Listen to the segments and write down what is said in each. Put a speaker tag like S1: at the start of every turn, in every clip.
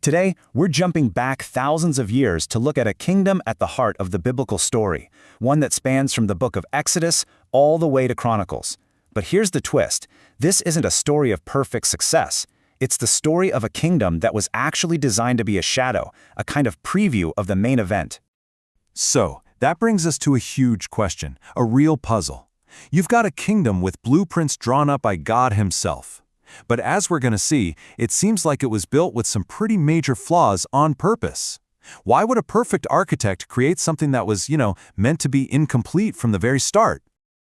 S1: Today, we're jumping back thousands of years to look at a kingdom at the heart of the biblical story, one that spans from the book of Exodus all the way to Chronicles. But here's the twist. This isn't a story of perfect success. It's the story of a kingdom that was actually designed to be a shadow, a kind of preview of the main event.
S2: So, that brings us to a huge question, a real puzzle. You've got a kingdom with blueprints drawn up by God Himself. But as we're going to see, it seems like it was built with some pretty major flaws on purpose. Why would a perfect architect create something that was, meant to be incomplete from the very start?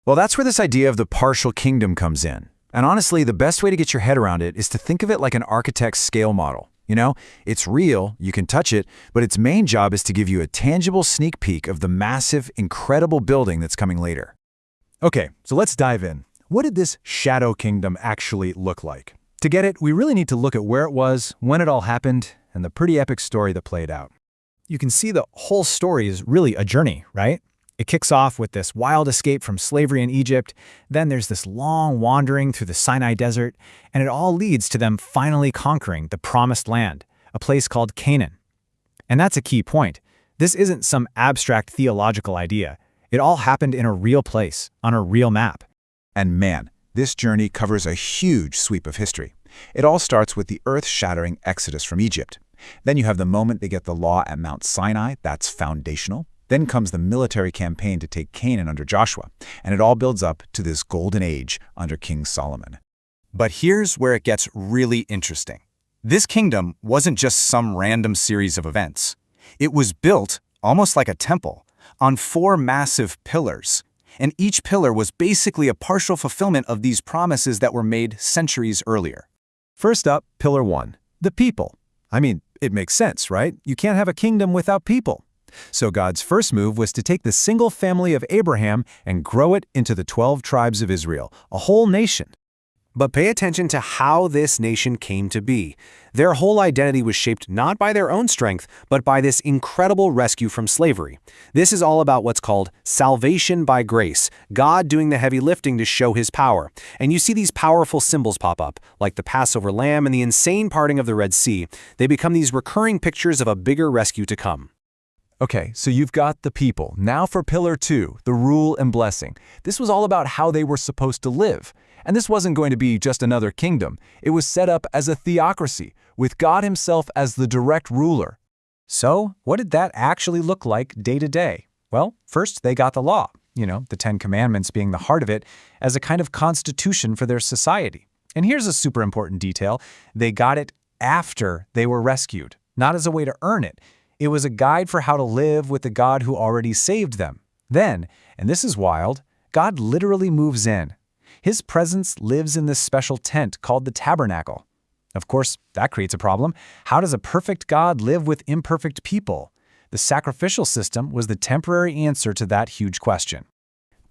S1: Well, that's where this idea of the partial kingdom comes in. And honestly, the best way to get your head around it is to think of it like an architect's scale model. It's real, you can touch it, but its main job is to give you a tangible sneak peek of the massive, incredible building that's coming later.
S2: Okay, so let's dive in. What did this shadow kingdom actually look like? To get it, we really need to look at where it was, when it all happened, and the pretty epic story that played out.
S3: You can see the whole story is really a journey, right? It kicks off with this wild escape from slavery in Egypt, then there's this long wandering through the Sinai desert, and it all leads to them finally conquering the Promised Land, a place called Canaan. And that's a key point. This isn't some abstract theological idea. It all happened in a real place, on a real map.
S4: And man, this journey covers a huge sweep of history. It all starts with the earth-shattering exodus from Egypt. Then you have the moment they get the law at Mount Sinai, that's foundational. Then comes the military campaign to take Canaan under Joshua, and it all builds up to this golden age under King Solomon.
S5: But here's where it gets really interesting. This kingdom wasn't just some random series of events. It was built, almost like a temple, on 4 massive pillars. And each pillar was basically a partial fulfillment of these promises that were made centuries earlier.
S2: First up, Pillar 1, the people. I mean, it makes sense, right? You can't have a kingdom without people. So God's first move was to take the single family of Abraham and grow it into the 12 tribes of Israel, a whole nation.
S6: But pay attention to how this nation came to be. Their whole identity was shaped not by their own strength, but by this incredible rescue from slavery. This is all about what's called salvation by grace, God doing the heavy lifting to show His power. And you see these powerful symbols pop up, like the Passover lamb and the insane parting of the Red Sea. They become these recurring pictures of a bigger rescue to come.
S2: Okay, so you've got the people. Now for Pillar 2, the rule and blessing. This was all about how they were supposed to live. And this wasn't going to be just another kingdom. It was set up as a theocracy, with God Himself as the direct ruler.
S3: So, what did that actually look like day to day? Well, first they got the law, the 10 Commandments being the heart of it, as a kind of constitution for their society. And here's a super important detail. They got it after they were rescued, not as a way to earn it. It was a guide for how to live with the God who already saved them. Then, and this is wild, God literally moves in. His presence lives in this special tent called the Tabernacle. Of course, that creates a problem. How does a perfect God live with imperfect people? The sacrificial system was the temporary answer to that huge question.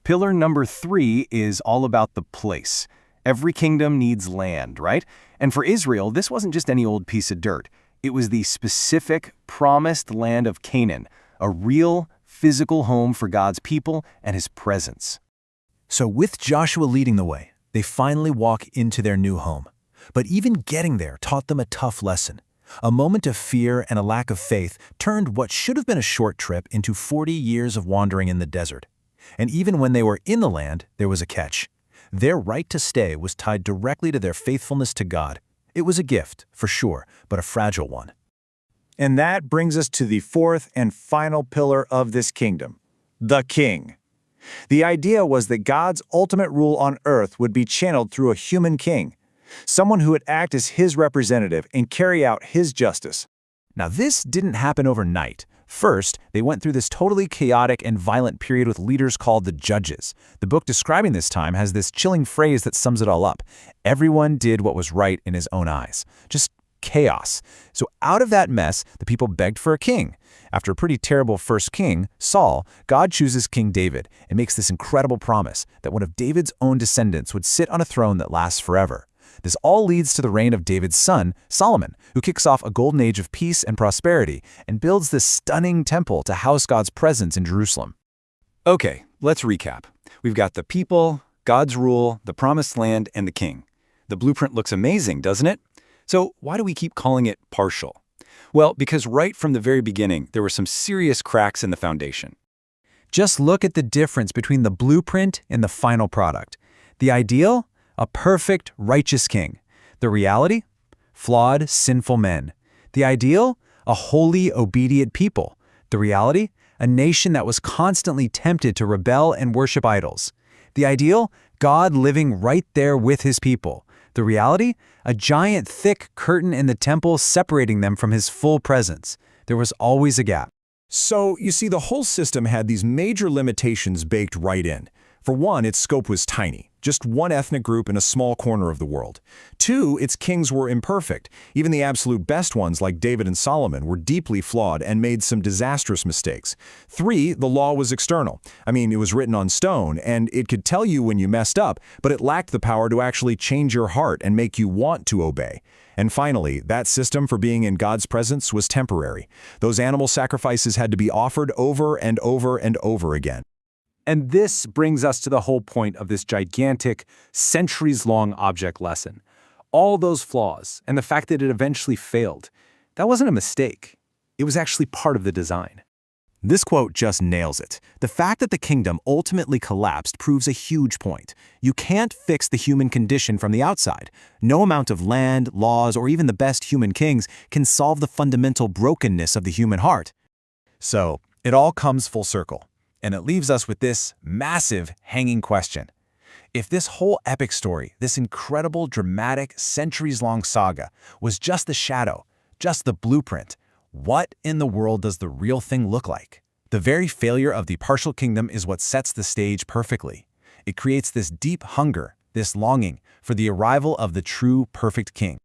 S5: Pillar number 3 is all about the place. Every kingdom needs land, right? And for Israel, this wasn't just any old piece of dirt. It was the specific, promised land of Canaan, a real, physical home for God's people and His presence.
S1: So with Joshua leading the way, they finally walk into their new home. But even getting there taught them a tough lesson. A moment of fear and a lack of faith turned what should have been a short trip into 40 years of wandering in the desert. And even when they were in the land, there was a catch. Their right to stay was tied directly to their faithfulness to God. It was a gift, for sure, but a fragile one.
S7: And that brings us to the 4th and final pillar of this kingdom, the king. The idea was that God's ultimate rule on earth would be channeled through a human king, someone who would act as His representative and carry out His justice.
S1: Now, this didn't happen overnight. First, they went through this totally chaotic and violent period with leaders called the Judges. The book describing this time has this chilling phrase that sums it all up. Everyone did what was right in his own eyes. Just chaos. So out of that mess, the people begged for a king. After a pretty terrible first king, Saul, God chooses King David and makes this incredible promise that one of David's own descendants would sit on a throne that lasts forever. This all leads to the reign of David's son, Solomon, who kicks off a golden age of peace and prosperity and builds this stunning temple to house God's presence in Jerusalem.
S5: Okay, let's recap. We've got the people, God's rule, the promised land, and the king. The blueprint looks amazing, doesn't it? So why do we keep calling it partial?
S2: Well, because right from the very beginning, there were some serious cracks in the foundation.
S3: Just look at the difference between the blueprint and the final product. The ideal? A perfect, righteous king. The reality? Flawed, sinful men. The ideal? A holy, obedient people. The reality? A nation that was constantly tempted to rebel and worship idols. The ideal? God living right there with his people. The reality? A giant, thick curtain in the temple separating them from his full presence. There was always a gap.
S2: So, you see, the whole system had these major limitations baked right in. For one, its scope was tiny, just one ethnic group in a small corner of the world. Two, its kings were imperfect. Even the absolute best ones, like David and Solomon, were deeply flawed and made some disastrous mistakes. Three, the law was external. I mean, it was written on stone, and it could tell you when you messed up, but it lacked the power to actually change your heart and make you want to obey. And finally, that system for being in God's presence was temporary. Those animal sacrifices had to be offered over and over and over again.
S6: And this brings us to the whole point of this gigantic, centuries-long object lesson. All those flaws, and the fact that it eventually failed, that wasn't a mistake. It was actually part of the design.
S5: This quote just nails it. The fact that the kingdom ultimately collapsed proves a huge point. You can't fix the human condition from the outside. No amount of land, laws, or even the best human kings can solve the fundamental brokenness of the human heart.
S1: So, it all comes full circle. And it leaves us with this massive, hanging question. If this whole epic story, this incredible, dramatic, centuries-long saga, was just the shadow, just the blueprint, what in the world does the real thing look like? The very failure of the partial kingdom is what sets the stage perfectly. It creates this deep hunger, this longing, for the arrival of the true, perfect king.